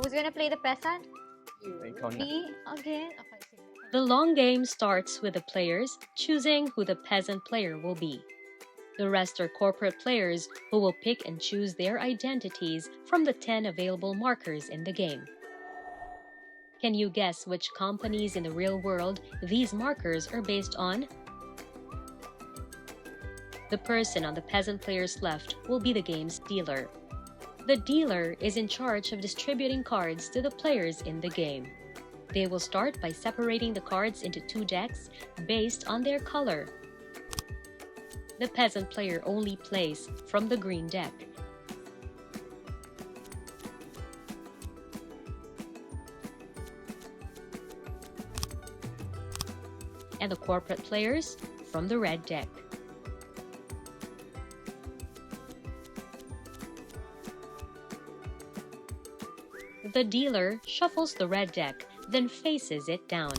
Who's gonna play the peasant? Ikaw na. Me? Again? Okay, sige. The long game starts with the players choosing who the peasant player will be. The rest are corporate players who will pick and choose their identities from the 10 available markers in the game. Can you guess which companies in the real world these markers are based on? The person on the peasant player's left will be the game's dealer. The dealer is in charge of distributing cards to the players in the game. They will start by separating the cards into 2 decks based on their color. The peasant player only plays from the green deck. And the corporate players from the red deck. The dealer shuffles the red deck, then faces it down.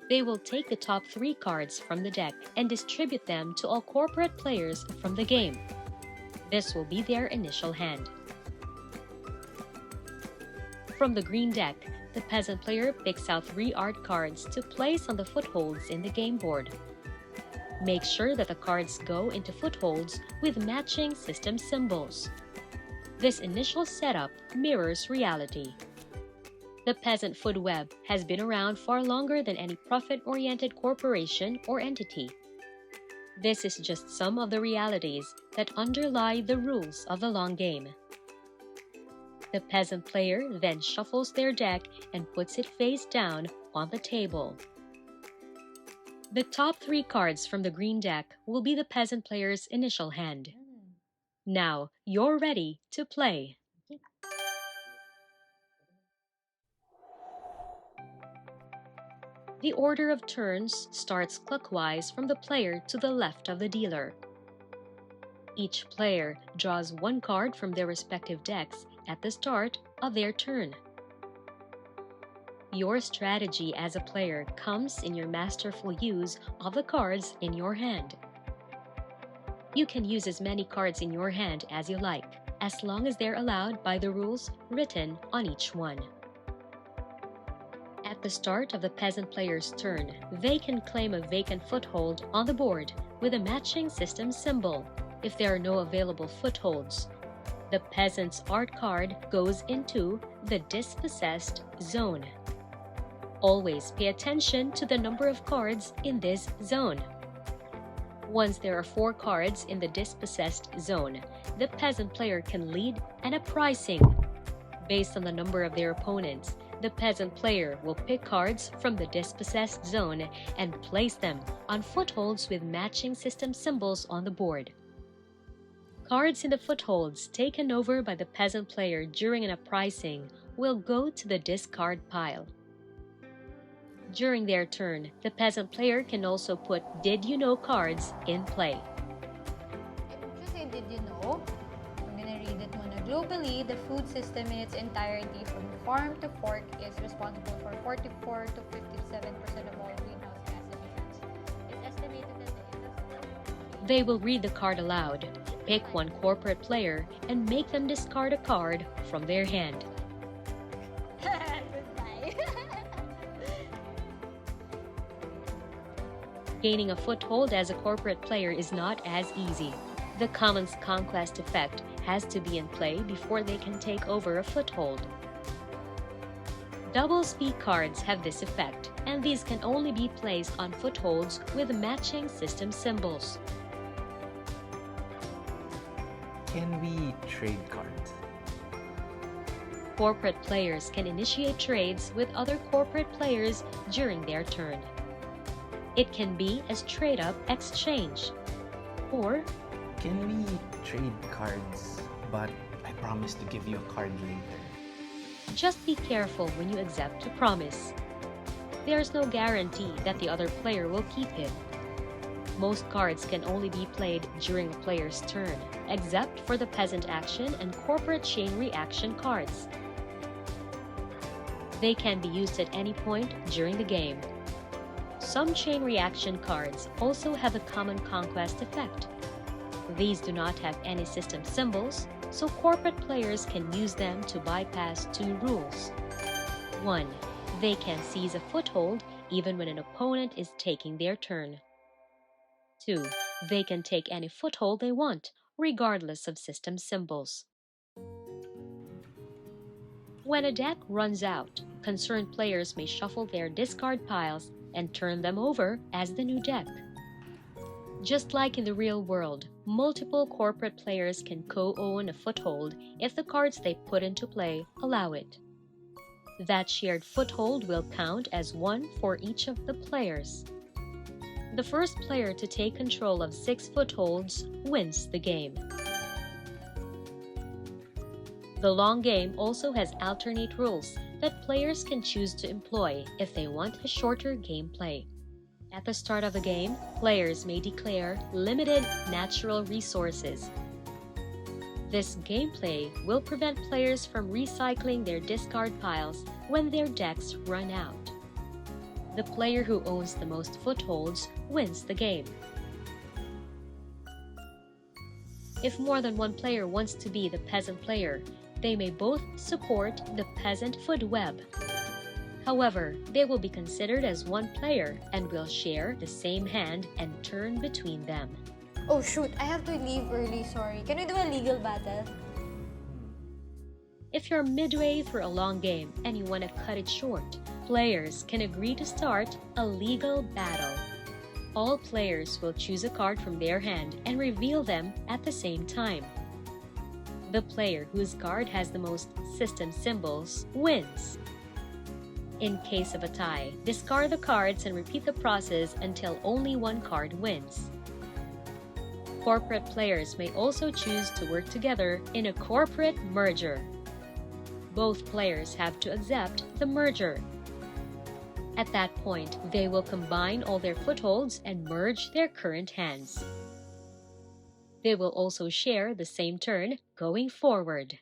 They will take the top 3 cards from the deck and distribute them to all corporate players from the game. This will be their initial hand. From the green deck, the peasant player picks out 3 art cards to place on the footholds in the game board. Make sure that the cards go into footholds with matching system symbols. This initial setup mirrors reality. The Peasant Food Web has been around far longer than any profit-oriented corporation or entity. This is just some of the realities that underlie the rules of the long game. The peasant player then shuffles their deck and puts it face down on the table. The top 3 cards from the green deck will be the peasant player's initial hand. Now, you're ready to play. The order of turns starts clockwise from the player to the left of the dealer. Each player draws 1 card from their respective decks at the start of their turn. Your strategy as a player comes in your masterful use of the cards in your hand. You can use as many cards in your hand as you like, as long as they're allowed by the rules written on each one. At the start of the peasant player's turn, they can claim a vacant foothold on the board with a matching system symbol. If there are no available footholds, the peasant's art card goes into the dispossessed zone. Always pay attention to the number of cards in this zone. Once there are 4 cards in the dispossessed zone, the peasant player can lead an uprising. Based on the number of their opponents, the peasant player will pick cards from the dispossessed zone and place them on footholds with matching system symbols on the board. Cards in the footholds taken over by the peasant player during an uprising will go to the discard pile. During their turn, the peasant player can also put Did You Know cards in play. If you say did you know, I'm gonna read it muna. Globally, the food system in its entirety from farm to fork is responsible for 44 to 57% of all greenhouse gas emissions. It's estimated that the industry... They will read the card aloud, pick 1 corporate player, and make them discard a card from their hand. Goodbye. Gaining a foothold as a corporate player is not as easy. The Commons Conquest effect has to be in play before they can take over a foothold. Double speed cards have this effect, and these can only be placed on footholds with matching system symbols. Can we trade cards? Corporate players can initiate trades with other corporate players during their turn. It can be as trade-up exchange, or Can we trade cards, but I promise to give you a card later? just be careful when you accept a promise. There's no guarantee that the other player will keep it. Most cards can only be played during a player's turn, except for the peasant action and corporate chain reaction cards. They can be used at any point during the game. Some chain reaction cards also have a common conquest effect. These do not have any system symbols, so corporate players can use them to bypass two rules. 1. They can seize a foothold even when an opponent is taking their turn. 2. They can take any foothold they want, regardless of system symbols. When a deck runs out, concerned players may shuffle their discard piles and turn them over as the new deck. Just like in the real world, multiple corporate players can co-own a foothold if the cards they put into play allow it. That shared foothold will count as one for each of the players. The first player to take control of 6 footholds wins the game. The long game also has alternate rules that players can choose to employ if they want a shorter gameplay. At the start of the game, players may declare limited natural resources. This gameplay will prevent players from recycling their discard piles when their decks run out. The player who owns the most footholds wins the game. If more than one player wants to be the Peasant Player, they may both support the Peasant Food Web. However, they will be considered as one player and will share the same hand and turn between them. Oh shoot, I have to leave early, sorry. Can we do a legal battle? If you're midway through a long game and you want to cut it short, players can agree to start a legal battle. All players will choose a card from their hand and reveal them at the same time. The player whose card has the most system symbols wins. In case of a tie, discard the cards and repeat the process until only one card wins. Corporate players may also choose to work together in a corporate merger. Both players have to accept the merger. At that point, they will combine all their footholds and merge their current hands. They will also share the same turn going forward.